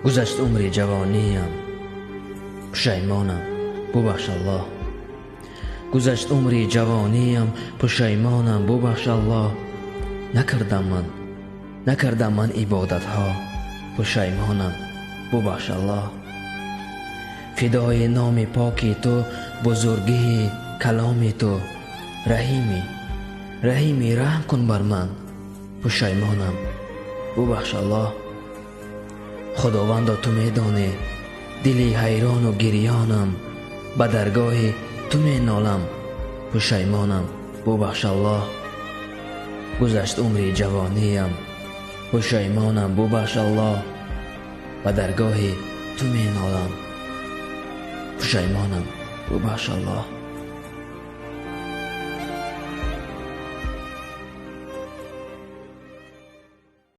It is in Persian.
گذشت عمری جوانیم پشیمانم ببخش الله. گذشت عمری جوانیم پشیمانم ببخش الله. نکردم من عبادت ها پشیمانم ببخش الله. فدای نام پاکی تو بزرگی کلام تو رحیمی رحم کن بر من پشیمانم ببخش الله. خداوندا تو میدانی دلی حیران و گریانم به درگاه تو می نالم پشیمانم ببخش الله. گذشت عمری جوانیم پشیمانم ببخش الله. به درگاه تو می نالم پشیمانم ببخش الله.